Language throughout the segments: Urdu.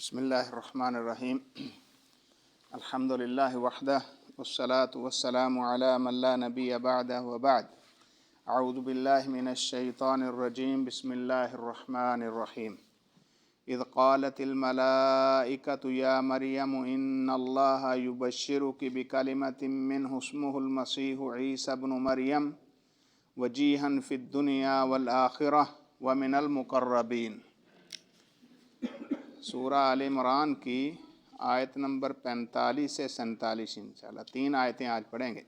بسم اللہ الرحمن الرحیم الحمد للہ وحدہ والصلاة والسلام علی من لا نبی بعدہ وبعد اعوذ باللہ من الشیطان الرجیم بسم اللہ الرحمن الرحیم اذ قالت الملائکۃ یا مریم ان اللہ یبشرک بکلمۃ منہ اسمہ المسیح عیسی ابن مریم وجیہا فی الدنیا والآخرہ ومن المقربین۔ سورہ آل عمران کی آیت نمبر 45 سے 47 انشاءاللہ 3 آیتیں آج پڑھیں گے۔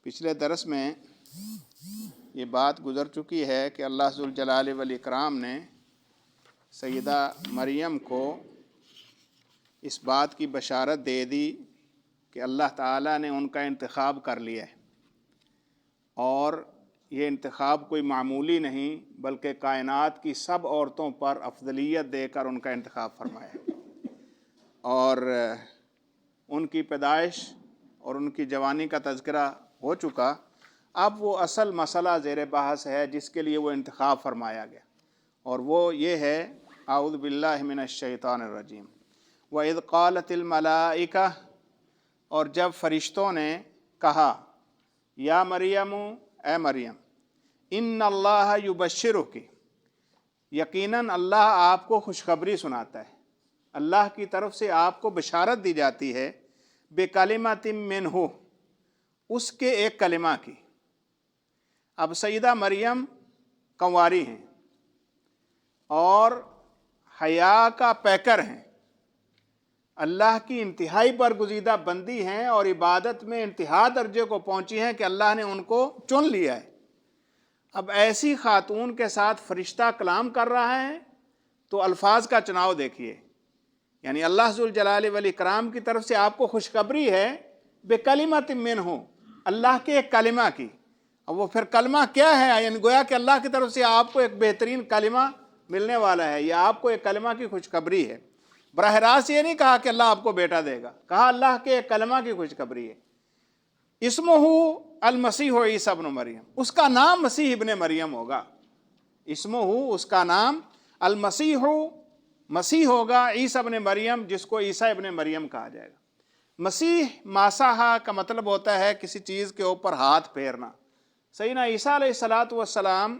پچھلے درس میں یہ بات گزر چکی ہے کہ اللہ ذوالجلال والاکرام نے سیدہ مریم کو اس بات کی بشارت دے دی کہ اللہ تعالیٰ نے ان کا انتخاب کر لیا ہے، اور یہ انتخاب کوئی معمولی نہیں بلکہ کائنات کی سب عورتوں پر افضلیت دے کر ان کا انتخاب فرمایا ہے، اور ان کی پیدائش اور ان کی جوانی کا تذکرہ ہو چکا۔ اب وہ اصل مسئلہ زیر بحث ہے جس کے لیے وہ انتخاب فرمایا گیا، اور وہ یہ ہے اعوذ باللہ من الشیطان الرجیم وَإِذْ قَالَتِ الْمَلَائِكَةُ، اور جب فرشتوں نے کہا یا مریم، اے مریم، ان اللہ یبشرک، یقیناً اللہ آپ کو خوشخبری سناتا ہے، اللہ کی طرف سے آپ کو بشارت دی جاتی ہے بکلمۃ منہ، اس کے ایک کلمہ کی۔ اب سیدہ مریم کنواری ہیں اور حیا کا پیکر ہیں، اللہ کی انتہائی برگزیدہ بندی ہیں اور عبادت میں انتہا درجے کو پہنچی ہیں کہ اللہ نے ان کو چن لیا ہے۔ اب ایسی خاتون کے ساتھ فرشتہ کلام کر رہا ہے تو الفاظ کا چناؤ دیکھیے، یعنی اللہ ذوالجلال والاکرام کی طرف سے آپ کو خوشخبری ہے بکلمۃ منہ، اللہ کے ایک کلمہ کی۔ اب وہ پھر کلمہ کیا ہے؟ یعنی گویا کہ اللہ کی طرف سے آپ کو ایک بہترین کلمہ ملنے والا ہے، یا آپ کو ایک کلمہ کی خوشخبری ہے۔ براہ راست یہ نہیں کہا کہ اللہ آپ کو بیٹا دے گا، کہا اللہ کے ایک کلمہ کی خوشخبری ہے۔ اسمہ المسیح عیسی ابن مریم، اس کا نام مسیح ابن مریم ہوگا۔ اسمہ، اس کا نام، المسیح، مسیح ہوگا، عیسی ابن مریم، جس کو عیسی ابن مریم کہا جائے گا۔ مسیح ماساہا کا مطلب ہوتا ہے کسی چیز کے اوپر ہاتھ پھیرنا۔ سیدنا عیسیٰ علیہ السلام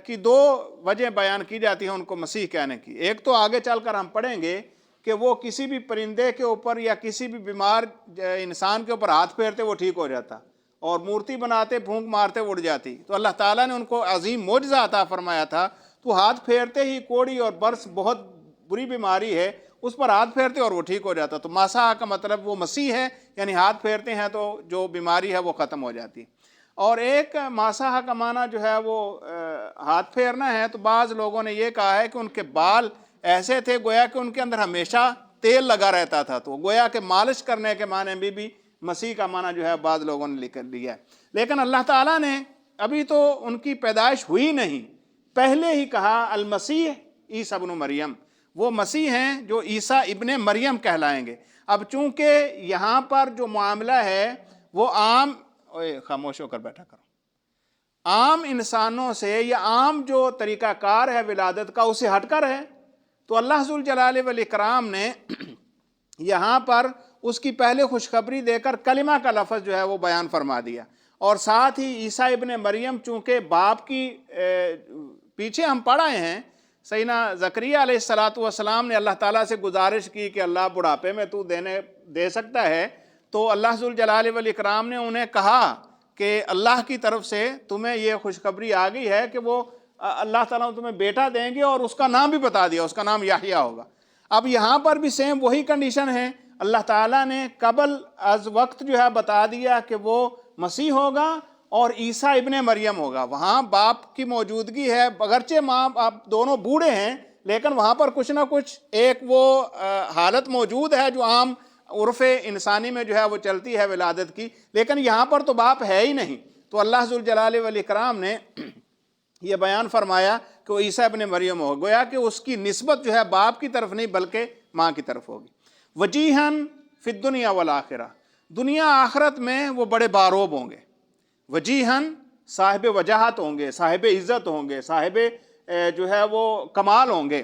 کی دو وجہ بیان کی جاتی ہیں ان کو مسیح کہنے کی۔ ایک تو آگے چل کر ہم پڑھیں گے کہ وہ کسی بھی پرندے کے اوپر یا کسی بھی بیمار انسان کے اوپر ہاتھ پھیرتے وہ ٹھیک ہو جاتا، اور مورتی بناتے پھونک مارتے اڑ جاتی۔ تو اللہ تعالیٰ نے ان کو عظیم معجزہ عطا فرمایا تھا، تو ہاتھ پھیرتے ہی کوڑی اور برس بہت بری بیماری ہے، اس پر ہاتھ پھیرتے اور وہ ٹھیک ہو جاتا۔ تو ماسا کا مطلب وہ مسیح ہے، یعنی ہاتھ پھیرتے ہیں تو جو بیماری ہے وہ ختم ہو جاتی۔ اور ایک ماساہ کا معنی جو ہے وہ ہاتھ پھیرنا ہے، تو بعض لوگوں نے یہ کہا ہے کہ ان کے بال ایسے تھے گویا کہ ان کے اندر ہمیشہ تیل لگا رہتا تھا، تو گویا کہ مالش کرنے کے معنی میں بھی مسیح کا معنی جو ہے بعض لوگوں نے لکھ لیا ہے۔ لیکن اللہ تعالیٰ نے ابھی تو ان کی پیدائش ہوئی نہیں، پہلے ہی کہا المسیح عیسی ابن مریم، وہ مسیح ہیں جو عیسیٰ ابن مریم کہلائیں گے۔ اب چونکہ یہاں پر جو معاملہ ہے وہ عام، خاموش ہو کر بیٹھا کرو، عام انسانوں سے یا عام جو طریقہ کار ہے ولادت کا اسے ہٹ کر ہے، تو اللہ ذوالجلال والاکرام نے یہاں پر اس کی پہلے خوشخبری دے کر کلمہ کا لفظ جو ہے وہ بیان فرما دیا، اور ساتھ ہی عیسیٰ ابن مریم چونکہ باپ کی پیچھے ہم پڑھ آئے ہیں، سیدنا زکریا علیہ السلام نے اللہ تعالیٰ سے گزارش کی کہ اللہ بڑھاپے میں تو دے سکتا ہے، تو اللہ ذوالجلال والاکرام نے انہیں کہا کہ اللہ کی طرف سے تمہیں یہ خوشخبری آ گئی ہے کہ وہ اللہ تعالیٰ تمہیں بیٹا دیں گے، اور اس کا نام بھی بتا دیا، اس کا نام یحییٰ ہوگا۔ اب یہاں پر بھی سیم وہی کنڈیشن ہے، اللہ تعالیٰ نے قبل از وقت جو ہے بتا دیا کہ وہ مسیح ہوگا اور عیسیٰ ابن مریم ہوگا۔ وہاں باپ کی موجودگی ہے، اگرچہ ماں باپ دونوں بوڑھے ہیں، لیکن وہاں پر کچھ نہ کچھ ایک وہ حالت موجود ہے جو عام عرف انسانی میں جو ہے وہ چلتی ہے ولادت کی، لیکن یہاں پر تو باپ ہے ہی نہیں۔ تو اللہ ذوالجلال والاکرام نے یہ بیان فرمایا کہ وہ عیسیٰ ابن مریم ہوگا، گویا کہ اس کی نسبت جو ہے باپ کی طرف نہیں بلکہ ماں کی طرف ہوگی۔ وجیہاً فی الدنیا والآخرہ، دنیا آخرت میں وہ بڑے باروب ہوں گے۔ وجیہاً صاحب وجاہت ہوں گے، صاحب عزت ہوں گے، صاحب جو ہے وہ کمال ہوں گے۔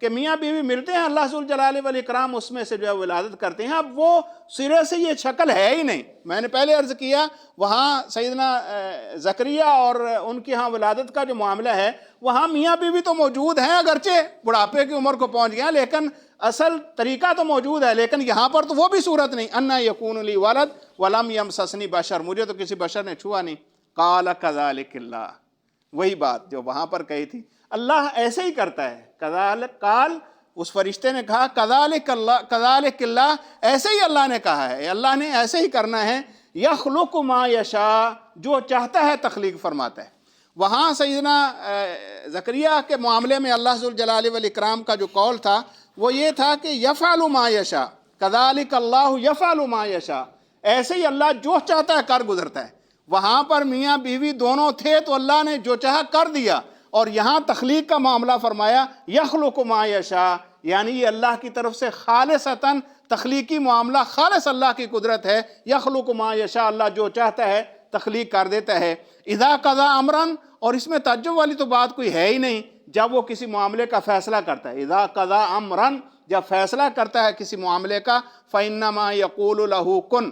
کہ میاں بیوی ملتے ہیں، اللہ ذو الجلال والاکرام اس میں سے جو ہے ولادت کرتے ہیں۔ اب وہ سرے سے یہ شکل ہے ہی نہیں۔ میں نے پہلے عرض کیا وہاں سیدنا زکریا اور ان کی ہاں ولادت کا جو معاملہ ہے، وہاں میاں بیوی تو موجود ہیں، اگرچہ بڑھاپے کی عمر کو پہنچ گیا، لیکن اصل طریقہ تو موجود ہے۔ لیکن یہاں پر تو وہ بھی صورت نہیں، انا یکون لی ولد ولم یمسسنی بشر، مجھے تو کسی بشر نے چھوا نہیں۔ قال کذالک اللہ، وہی بات جو وہاں پر کہی تھی، اللہ ایسے ہی کرتا ہے۔ کذالک قال، اس فرشتے نے کہا کذالک اللہ، کذالک اللہ، ایسے ہی اللہ نے کہا ہے، اللہ نے ایسے ہی کرنا ہے۔ یخلق ما یشاء، جو چاہتا ہے تخلیق فرماتا ہے۔ وہاں سیدنا زکریا کے معاملے میں اللہ ذو الجلال والاکرام کا جو قول تھا وہ یہ تھا کہ یفعل ما یشاء، کذالک اللہ یفعل ما یشاء، ایسے ہی اللہ جو چاہتا ہے کر گزرتا ہے۔ وہاں پر میاں بیوی دونوں تھے تو اللہ نے جو چاہا کر دیا، اور یہاں تخلیق کا معاملہ فرمایا یخلق ما یشاء، یعنی یہ اللہ کی طرف سے خالصتاً تخلیقی معاملہ، خالص اللہ کی قدرت ہے۔ یخلق ما یشاء، اللہ جو چاہتا ہے تخلیق کر دیتا ہے۔ اذا قضا امرن، اور اس میں تعجب والی تو بات کوئی ہے ہی نہیں، جب وہ کسی معاملے کا فیصلہ کرتا ہے۔ اذا قضا امرن، جب فیصلہ کرتا ہے کسی معاملے کا، فإنما يقول له کن،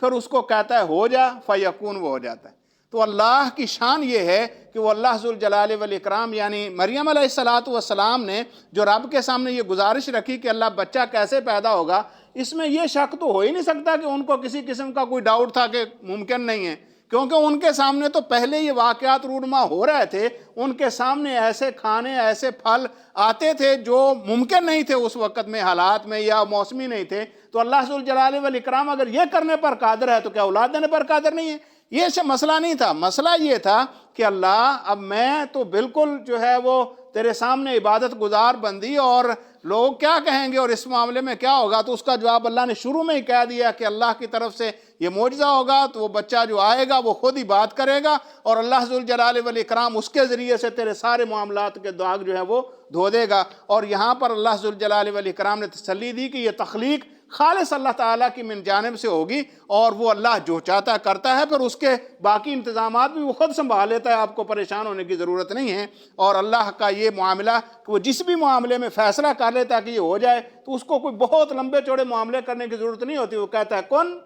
پھر اس کو کہتا ہے ہو جا، فیکون، وہ ہو جاتا ہے۔ تو اللہ کی شان یہ ہے کہ وہ اللہ ذو الجلال والاکرام، یعنی مریم علیہ السلام نے جو رب کے سامنے یہ گزارش رکھی کہ اللہ بچہ کیسے پیدا ہوگا، اس میں یہ شک تو ہو ہی نہیں سکتا کہ ان کو کسی قسم کا کوئی ڈاؤٹ تھا کہ ممکن نہیں ہے، کیونکہ ان کے سامنے تو پہلے یہ واقعات رونما ہو رہے تھے۔ ان کے سامنے ایسے کھانے، ایسے پھل آتے تھے جو ممکن نہیں تھے اس وقت میں، حالات میں، یا موسمی نہیں تھے۔ تو اللہ ذو الجلال والاکرام اگر یہ کرنے پر قادر ہے تو کیا اولاد دینے پر قادر نہیں ہے؟ یہ مسئلہ نہیں تھا، مسئلہ یہ تھا کہ اللہ اب میں تو بالکل جو ہے وہ تیرے سامنے عبادت گزار بندی، اور لوگ کیا کہیں گے اور اس معاملے میں کیا ہوگا؟ تو اس کا جواب اللہ نے شروع میں ہی کہہ دیا کہ اللہ کی طرف سے یہ معجزہ ہوگا، تو وہ بچہ جو آئے گا وہ خود ہی بات کرے گا، اور اللہ ذو الجلال والاکرام اس کے ذریعے سے تیرے سارے معاملات کے داغ جو ہے وہ دھو دے گا۔ اور یہاں پر اللہ ذو الجلال والاکرام نے تسلی دی کہ یہ تخلیق خالص اللہ تعالیٰ کی من جانب سے ہوگی، اور وہ اللہ جو چاہتا ہے کرتا ہے، پھر اس کے باقی انتظامات بھی وہ خود سنبھال لیتا ہے، آپ کو پریشان ہونے کی ضرورت نہیں ہے۔ اور اللہ کا یہ معاملہ کہ وہ جس بھی معاملے میں فیصلہ کر لیتا ہے کہ یہ ہو جائے، تو اس کو کوئی بہت لمبے چوڑے معاملے کرنے کی ضرورت نہیں ہوتی، وہ کہتا ہے کن،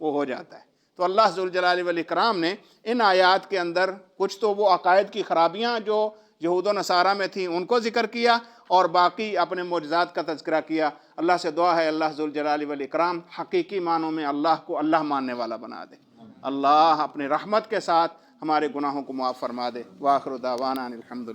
وہ ہو جاتا ہے۔ تو اللہ ذو الجلال والاکرام نے ان آیات کے اندر کچھ تو وہ عقائد کی خرابیاں جو یہود و نصارہ میں تھیں ان کو ذکر کیا، اور باقی اپنے معجزات کا تذکرہ کیا۔ اللہ سے دعا ہے اللہ ذو الجلال والاکرام حقیقی معنوں میں اللہ کو اللہ ماننے والا بنا دے، اللہ اپنے رحمت کے ساتھ ہمارے گناہوں کو معاف فرما دے۔ وآخر دعوانا الحمدللہ۔